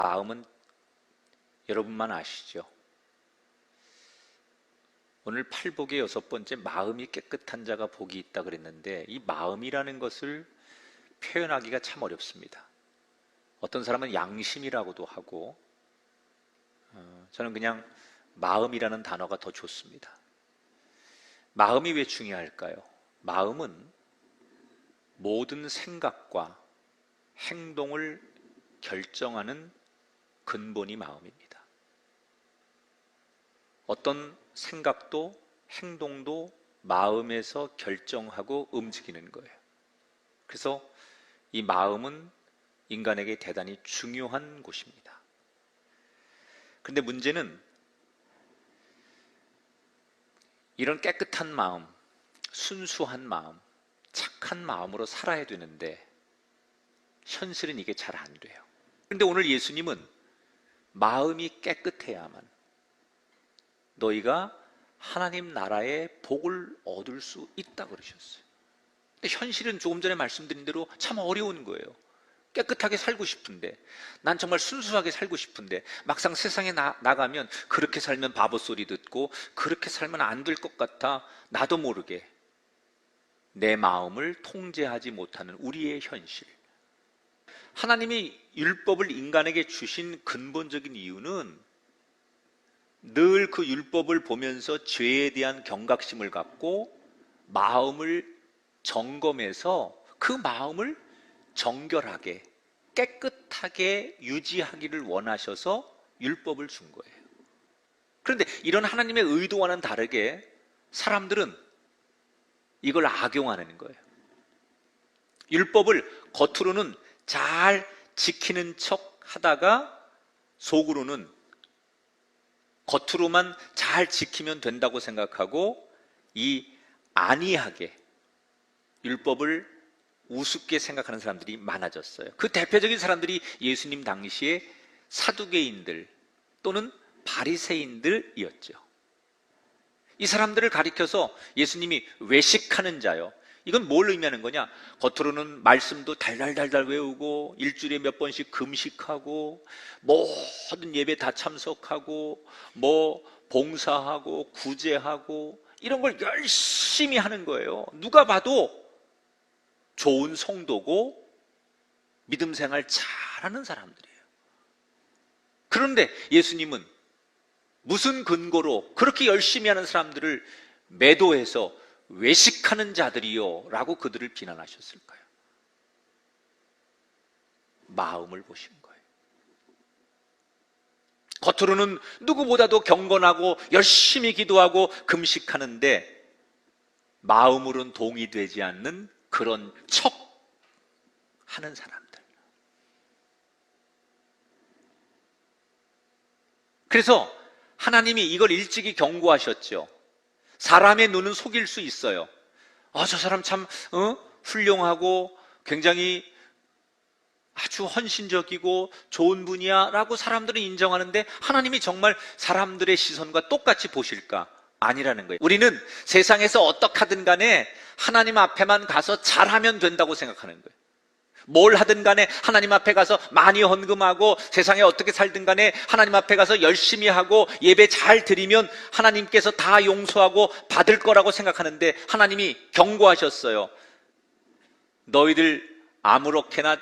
마음은 여러분만 아시죠? 오늘 팔복의 6번째 마음이 깨끗한 자가 복이 있다 그랬는데 이 마음이라는 것을 표현하기가 참 어렵습니다. 어떤 사람은 양심이라고도 하고 저는 그냥 마음이라는 단어가 더 좋습니다. 마음이 왜 중요할까요? 마음은 모든 생각과 행동을 결정하는 근본이 마음입니다. 어떤 생각도 행동도 마음에서 결정하고 움직이는 거예요. 그래서 이 마음은 인간에게 대단히 중요한 곳입니다. 그런데 문제는 이런 깨끗한 마음, 순수한 마음, 착한 마음으로 살아야 되는데 현실은 이게 잘 안 돼요. 그런데 오늘 예수님은 마음이 깨끗해야만 너희가 하나님 나라의 복을 얻을 수 있다 그러셨어요. 근데 현실은 조금 전에 말씀드린 대로 참 어려운 거예요. 깨끗하게 살고 싶은데, 난 정말 순수하게 살고 싶은데 막상 세상에 나가면 그렇게 살면 바보 소리 듣고 그렇게 살면 안 될 것 같아 나도 모르게 내 마음을 통제하지 못하는 우리의 현실. 하나님이 율법을 인간에게 주신 근본적인 이유는 늘 그 율법을 보면서 죄에 대한 경각심을 갖고 마음을 점검해서 그 마음을 정결하게 깨끗하게 유지하기를 원하셔서 율법을 준 거예요. 그런데 이런 하나님의 의도와는 다르게 사람들은 이걸 악용하는 거예요. 율법을 겉으로는 잘 지키는 척 하다가 속으로는 겉으로만 잘 지키면 된다고 생각하고 이 안이하게 율법을 우습게 생각하는 사람들이 많아졌어요. 그 대표적인 사람들이 예수님 당시에 사두개인들 또는 바리새인들이었죠. 이 사람들을 가리켜서 예수님이 외식하는 자요. 이건 뭘 의미하는 거냐? 겉으로는 말씀도 달달달달 외우고 일주일에 몇 번씩 금식하고 모든 예배 다 참석하고 봉사하고 구제하고 이런 걸 열심히 하는 거예요. 누가 봐도 좋은 성도고 믿음 생활 잘하는 사람들이에요. 그런데 예수님은 무슨 근거로 그렇게 열심히 하는 사람들을 매도해서 외식하는 자들이요 라고 그들을 비난하셨을까요? 마음을 보신 거예요. 겉으로는 누구보다도 경건하고 열심히 기도하고 금식하는데 마음으로는 동의되지 않는 그런 척 하는 사람들. 그래서 하나님이 이걸 일찍이 경고하셨죠. 사람의 눈은 속일 수 있어요. 저 사람 참 훌륭하고 굉장히 아주 헌신적이고 좋은 분이야 라고 사람들은 인정하는데 하나님이 정말 사람들의 시선과 똑같이 보실까? 아니라는 거예요. 우리는 세상에서 어떻게 하든 간에 하나님 앞에만 가서 잘하면 된다고 생각하는 거예요. 뭘 하든 간에 하나님 앞에 가서 많이 헌금하고 세상에 어떻게 살든 간에 하나님 앞에 가서 열심히 하고 예배 잘 드리면 하나님께서 다 용서하고 받을 거라고 생각하는데 하나님이 경고하셨어요. 너희들 아무렇게나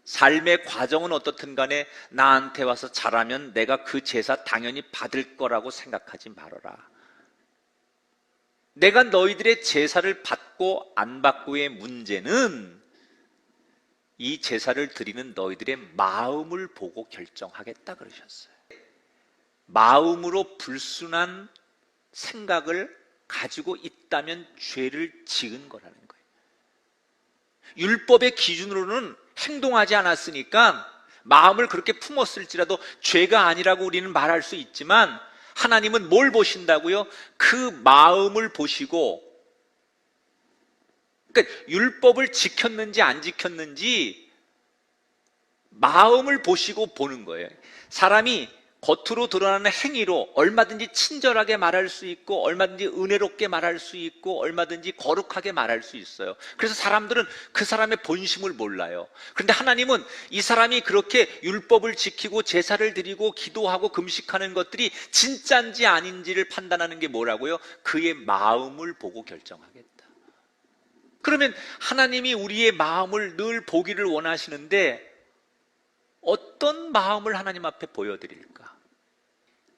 삶의 과정은 어떻든 간에 나한테 와서 잘하면 내가 그 제사 당연히 받을 거라고 생각하지 말아라. 내가 너희들의 제사를 받고 안 받고의 문제는 이 제사를 드리는 너희들의 마음을 보고 결정하겠다 그러셨어요. 마음으로 불순한 생각을 가지고 있다면 죄를 지은 거라는 거예요. 율법의 기준으로는 행동하지 않았으니까 마음을 그렇게 품었을지라도 죄가 아니라고 우리는 말할 수 있지만 하나님은 뭘 보신다고요? 그 마음을 보시고, 그러니까 율법을 지켰는지 안 지켰는지 마음을 보시고 보는 거예요. 사람이 겉으로 드러나는 행위로 얼마든지 친절하게 말할 수 있고 얼마든지 은혜롭게 말할 수 있고 얼마든지 거룩하게 말할 수 있어요. 그래서 사람들은 그 사람의 본심을 몰라요. 그런데 하나님은 이 사람이 그렇게 율법을 지키고 제사를 드리고 기도하고 금식하는 것들이 진짜인지 아닌지를 판단하는 게 뭐라고요? 그의 마음을 보고 결정하겠다. 그러면 하나님이 우리의 마음을 늘 보기를 원하시는데 어떤 마음을 하나님 앞에 보여드릴까?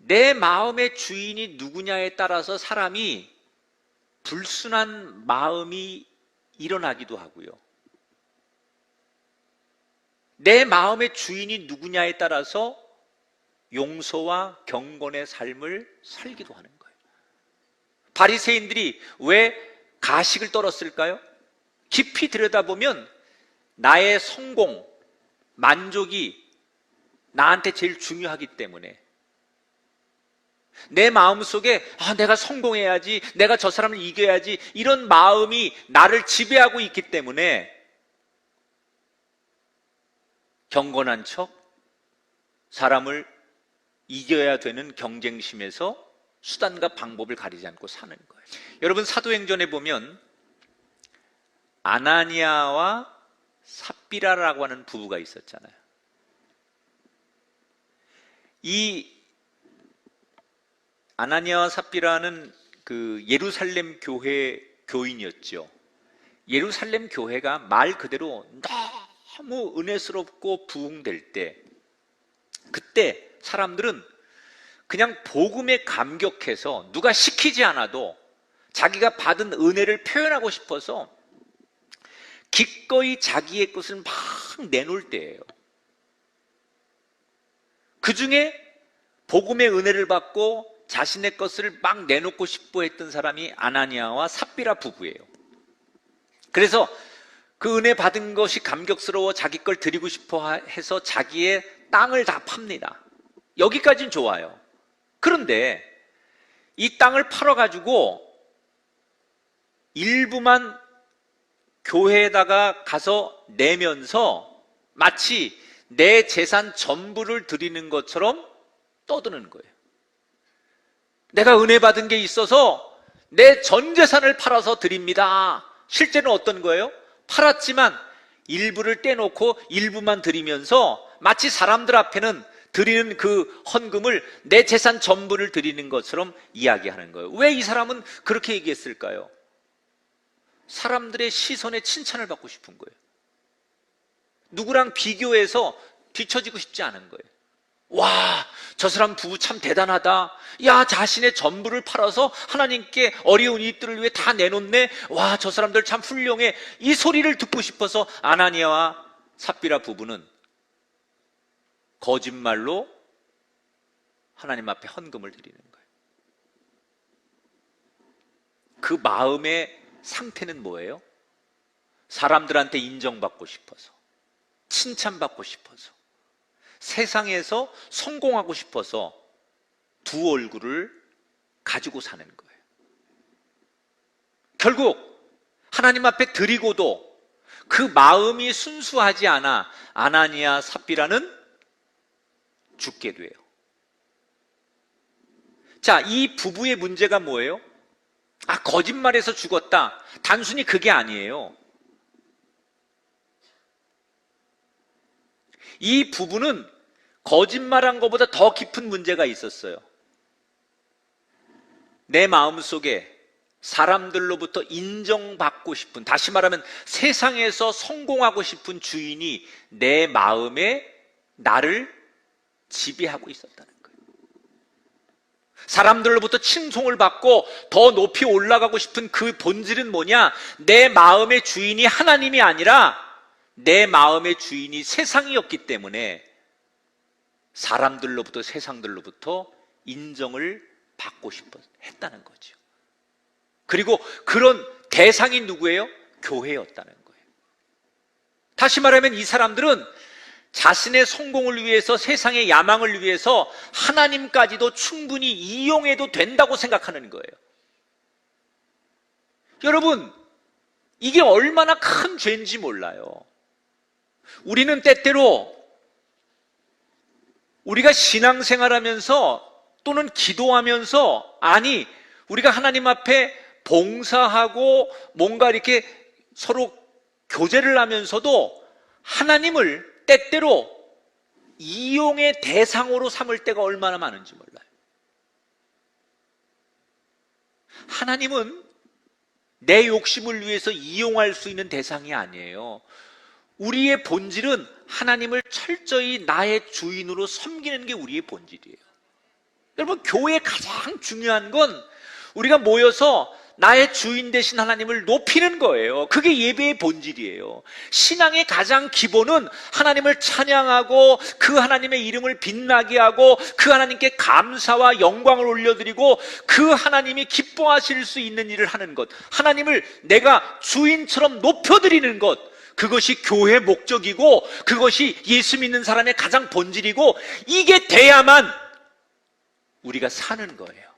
내 마음의 주인이 누구냐에 따라서 사람이 불순한 마음이 일어나기도 하고요. 내 마음의 주인이 누구냐에 따라서 용서와 경건의 삶을 살기도 하는 거예요. 바리새인들이 왜 가식을 떨었을까요? 깊이 들여다보면 나의 성공, 만족이 나한테 제일 중요하기 때문에 내 마음속에 내가 성공해야지, 내가 저 사람을 이겨야지, 이런 마음이 나를 지배하고 있기 때문에 경건한 척 사람을 이겨야 되는 경쟁심에서 수단과 방법을 가리지 않고 사는 거예요. 여러분, 사도행전에 보면 아나니아와 삽비라라고 하는 부부가 있었잖아요. 이 아나니아와 삽비라는 그 예루살렘 교회 교인이었죠. 예루살렘 교회가 말 그대로 너무 은혜스럽고 부흥될 때, 그때 사람들은 그냥 복음에 감격해서 누가 시키지 않아도 자기가 받은 은혜를 표현하고 싶어서 기꺼이 자기의 것을 막 내놓을 때예요. 그 중에 복음의 은혜를 받고 자신의 것을 막 내놓고 싶어 했던 사람이 아나니아와 삽비라 부부예요. 그래서 그 은혜 받은 것이 감격스러워 자기 걸 드리고 싶어 해서 자기의 땅을 다 팝니다. 여기까지는 좋아요. 그런데 이 땅을 팔아가지고 일부만 교회에다가 가서 내면서 마치 내 재산 전부를 드리는 것처럼 떠드는 거예요. 내가 은혜 받은 게 있어서 내 전 재산을 팔아서 드립니다. 실제는 어떤 거예요? 팔았지만 일부를 떼놓고 일부만 드리면서 마치 사람들 앞에는 드리는 그 헌금을 내 재산 전부를 드리는 것처럼 이야기하는 거예요. 왜 이 사람은 그렇게 얘기했을까요? 사람들의 시선에 칭찬을 받고 싶은 거예요. 누구랑 비교해서 뒤처지고 싶지 않은 거예요. 와, 저 사람 부부 참 대단하다. 야, 자신의 전부를 팔아서 하나님께 어려운 이들을 위해 다 내놓네. 와, 저 사람들 참 훌륭해. 이 소리를 듣고 싶어서 아나니아와 삽비라 부부는 거짓말로 하나님 앞에 헌금을 드리는 거예요. 그 마음의 상태는 뭐예요? 사람들한테 인정받고 싶어서, 칭찬받고 싶어서, 세상에서 성공하고 싶어서 두 얼굴을 가지고 사는 거예요. 결국 하나님 앞에 드리고도 그 마음이 순수하지 않아 아나니아 삽비라는 죽게 돼요. 자, 이 부부의 문제가 뭐예요? 거짓말해서 죽었다. 단순히 그게 아니에요. 이 부부는 거짓말한 것보다 더 깊은 문제가 있었어요. 내 마음속에 사람들로부터 인정받고 싶은, 다시 말하면 세상에서 성공하고 싶은 주인이 내 마음에 나를 지배하고 있었다는 거예요. 사람들로부터 칭송을 받고 더 높이 올라가고 싶은 그 본질은 뭐냐? 내 마음의 주인이 하나님이 아니라 내 마음의 주인이 세상이었기 때문에 사람들로부터, 세상들로부터 인정을 받고 싶어 했다는 거죠. 그리고 그런 대상이 누구예요? 교회였다는 거예요. 다시 말하면 이 사람들은 자신의 성공을 위해서, 세상의 야망을 위해서 하나님까지도 충분히 이용해도 된다고 생각하는 거예요. 여러분, 이게 얼마나 큰 죄인지 몰라요. 우리는 때때로 우리가 신앙생활하면서 또는 기도하면서, 아니 우리가 하나님 앞에 봉사하고 뭔가 이렇게 서로 교제를 하면서도 하나님을 때때로 이용의 대상으로 삼을 때가 얼마나 많은지 몰라요. 하나님은 내 욕심을 위해서 이용할 수 있는 대상이 아니에요. 우리의 본질은 하나님을 철저히 나의 주인으로 섬기는 게 우리의 본질이에요. 여러분, 교회의 가장 중요한 건 우리가 모여서 나의 주인 되신 하나님을 높이는 거예요. 그게 예배의 본질이에요. 신앙의 가장 기본은 하나님을 찬양하고 그 하나님의 이름을 빛나게 하고 그 하나님께 감사와 영광을 올려드리고 그 하나님이 기뻐하실 수 있는 일을 하는 것, 하나님을 내가 주인처럼 높여드리는 것, 그것이 교회의 목적이고 그것이 예수 믿는 사람의 가장 본질이고, 이게 돼야만 우리가 사는 거예요.